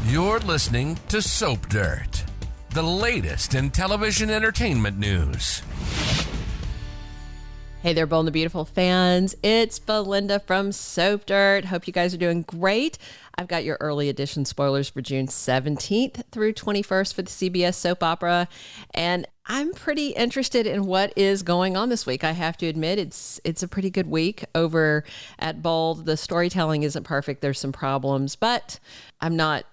You're listening to Soap Dirt, the latest in television entertainment news. Hey there, Bold and the Beautiful fans. It's Belinda from Soap Dirt. Hope you guys are doing great. I've got your early edition spoilers for June 17th through 21st for the CBS soap opera. And I'm pretty interested in what is going on this week. I have to admit, it's a pretty good week over at Bold. The storytelling isn't perfect. There's some problems, but I'm not,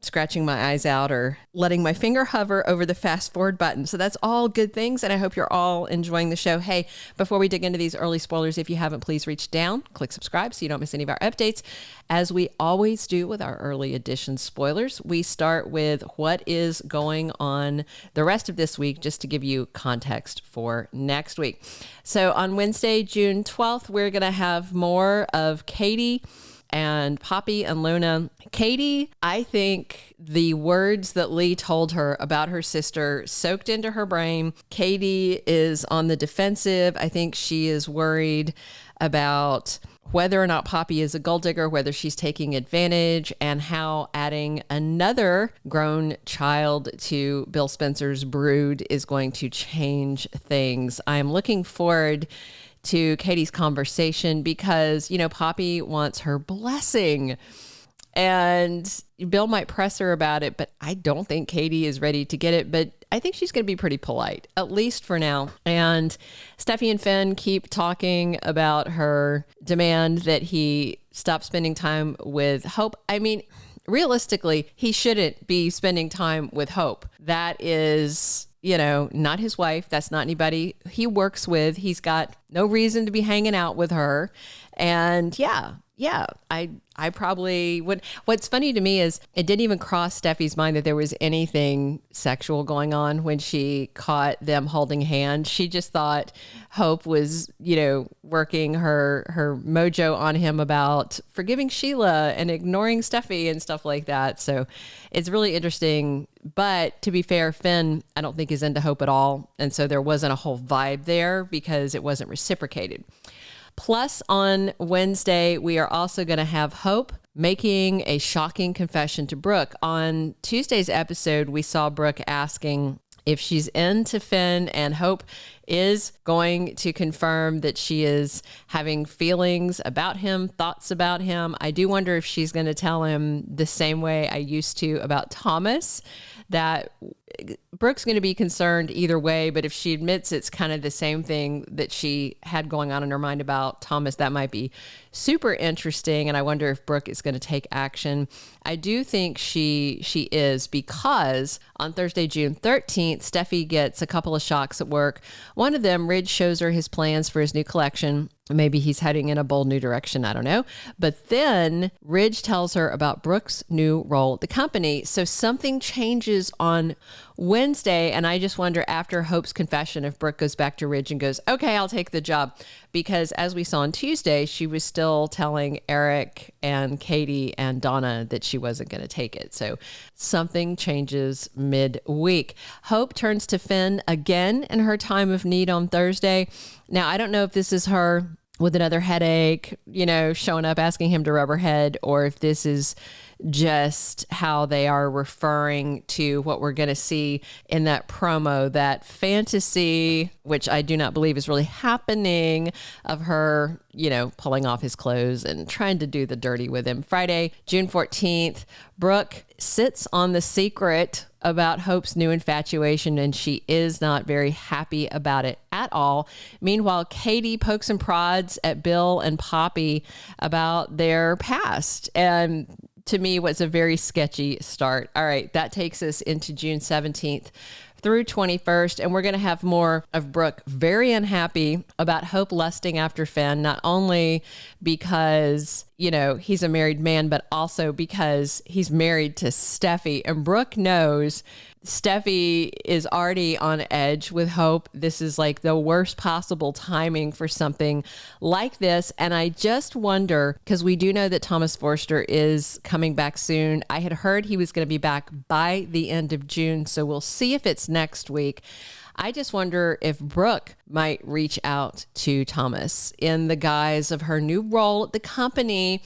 scratching my eyes out or letting my finger hover over the fast forward button. So that's all good things. And I hope you're all enjoying the show. Hey, before we dig into these early spoilers, if you haven't, please reach down, click subscribe so you don't miss any of our updates. As we always do with our early edition spoilers, we start with what is going on the rest of this week, just to give you context for next week. So on Wednesday, June 12th, we're going to have more of Katie and Poppy and Luna. Katie, I think the words that Lee told her about her sister soaked into her brain. Katie is on the defensive. I think she is worried about whether or not Poppy is a gold digger, whether she's taking advantage, and how adding another grown child to Bill Spencer's brood is going to change things. I'm looking forward to Katie's conversation because, Poppy wants her blessing and Bill might press her about it, but I don't think Katie is ready to get it. But I think she's going to be pretty polite, at least for now. And Steffy and Finn keep talking about her demand that he stop spending time with Hope. I mean, realistically, he shouldn't be spending time with Hope. That is, not his wife. That's not anybody he works with. He's got no reason to be hanging out with her. And I probably would. What's funny to me is it didn't even cross Steffi's mind that there was anything sexual going on when she caught them holding hands. She just thought Hope was, working her mojo on him about forgiving Sheila and ignoring Steffy and stuff like that. So it's really interesting. But to be fair, Finn, I don't think is into Hope at all. And so there wasn't a whole vibe there because it wasn't reciprocated. Plus, on Wednesday, we are also going to have Hope making a shocking confession to Brooke. On Tuesday's episode, we saw Brooke asking if she's into Finn, and Hope is going to confirm that she is having feelings about him, thoughts about him. I do wonder if she's going to tell him the same way I used to about Thomas, that Brooke's going to be concerned either way, but if she admits it's kind of the same thing that she had going on in her mind about Thomas, that might be super interesting. And I wonder if Brooke is going to take action. I do think she is, because on Thursday, June 13th, Steffi gets a couple of shocks at work. One of them, Ridge shows her his plans for his new collection. Maybe he's heading in a bold new direction. I don't know. But then Ridge tells her about Brooke's new role at the company. So something changes on Wednesday. And I just wonder, after Hope's confession, if Brooke goes back to Ridge and goes, okay, I'll take the job. Because as we saw on Tuesday, she was still telling Eric and Katie and Donna that she wasn't going to take it. So something changes midweek. Hope turns to Finn again in her time of need on Thursday. Now, I don't know if this is her with another headache, showing up asking him to rub her head, or if this is just how they are referring to what we're going to see in that promo, that fantasy, which I do not believe is really happening, of her, pulling off his clothes and trying to do the dirty with him. Friday, June 14th, Brooke sits on the secret about Hope's new infatuation, and she is not very happy about it at all. Meanwhile, Katie pokes and prods at Bill and Poppy about their past, and to me was a very sketchy start. All right, that takes us into June 17th through 21st, and we're going to have more of Brooke very unhappy about Hope lusting after Finn, not only because, he's a married man, but also because he's married to Steffi, and Brooke knows Steffi is already on edge with Hope. This is like the worst possible timing for something like this. And I just wonder, because we do know that Thomas Forrester is coming back soon. I had heard he was going to be back by the end of June, so we'll see if it's next week. I just wonder if Brooke might reach out to Thomas in the guise of her new role at the company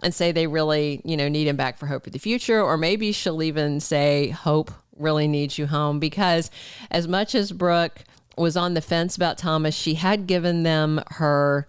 and say they really, need him back for Hope for the future. Or maybe she'll even say Hope really needs you home, because as much as Brooke was on the fence about Thomas, she had given them her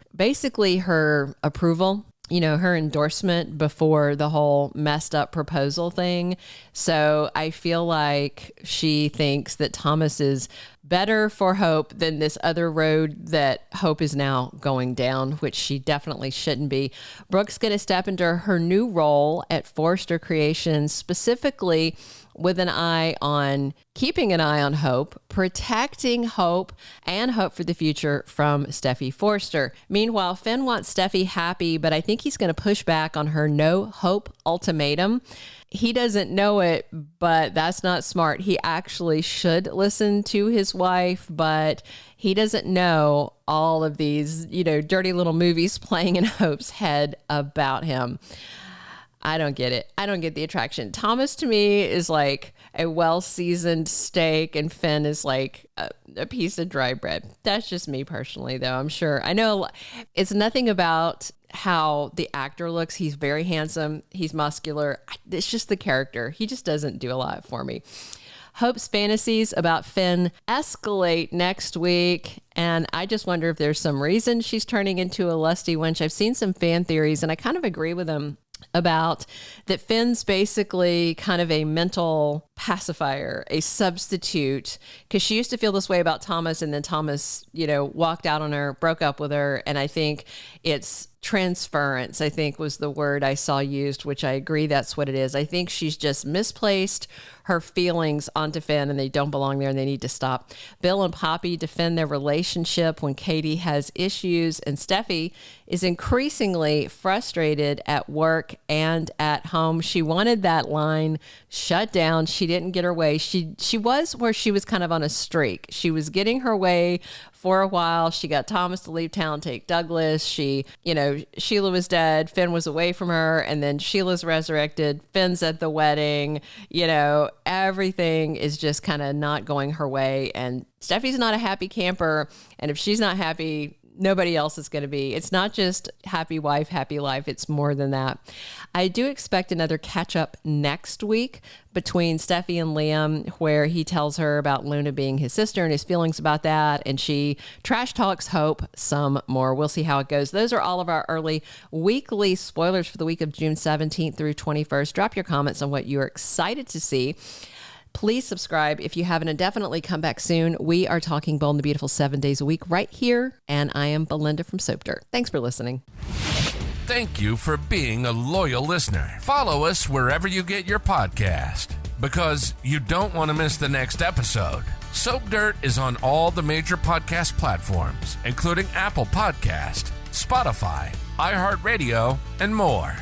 approval, her endorsement before the whole messed up proposal thing. So I feel like she thinks that Thomas is better for Hope than this other road that Hope is now going down, which she definitely shouldn't be. Brooke's going to step into her new role at Forrester Creations, specifically with an eye on keeping an eye on Hope, protecting Hope, and Hope for the future from Steffy Forrester. Meanwhile, Finn wants Steffy happy, but I think he's going to push back on her no Hope ultimatum. He doesn't know it, but that's not smart. He actually should listen to his wife, but he doesn't know all of these, dirty little movies playing in Hope's head about him. I don't get it. I don't get the attraction. Thomas to me is like a well-seasoned steak, and Finn is like a piece of dry bread. That's just me personally, though. I'm sure. I know it's nothing about how the actor looks. He's very handsome. He's muscular. It's just the character. He just doesn't do a lot for me. Hope's fantasies about Finn escalate next week, and I just wonder if there's some reason she's turning into a lusty wench. I've seen some fan theories, and I kind of agree with them about that Finn's basically kind of a mental pacifier, a substitute, because she used to feel this way about Thomas, and then Thomas, walked out on her, broke up with her, and I think it's transference, I think was the word I saw used, which I agree that's what it is. I think she's just misplaced her feelings onto Finn, and they don't belong there, and they need to stop. Bill and Poppy defend their relationship when Katie has issues, and Steffy is increasingly frustrated at work and at home. She wanted that line shut down. She didn't get her way. She was where she was kind of on a streak. She was getting her way for a while. She got Thomas to leave town, take Douglas. Sheila was dead. Finn was away from her, and then Sheila's resurrected. Finn's at the wedding. Everything is just kind of not going her way, and Steffi's not a happy camper, and if she's not happy, nobody else is going to be. It's not just happy wife, happy life. It's more than that. I do expect another catch up next week between Steffy and Liam, where he tells her about Luna being his sister and his feelings about that, and she trash talks Hope some more. We'll see how it goes. Those are all of our early weekly spoilers for the week of June 17th through 21st. Drop your comments on what you're excited to see. Please subscribe if you haven't, and definitely come back soon. We are talking Bold and the Beautiful 7 days a week right here, and I am Belinda from Soap Dirt. Thanks for listening. Thank you for being a loyal listener. Follow us wherever you get your podcast, because you don't want to miss the next episode. Soap Dirt is on all the major podcast platforms, including Apple Podcast, Spotify, iHeartRadio, and more.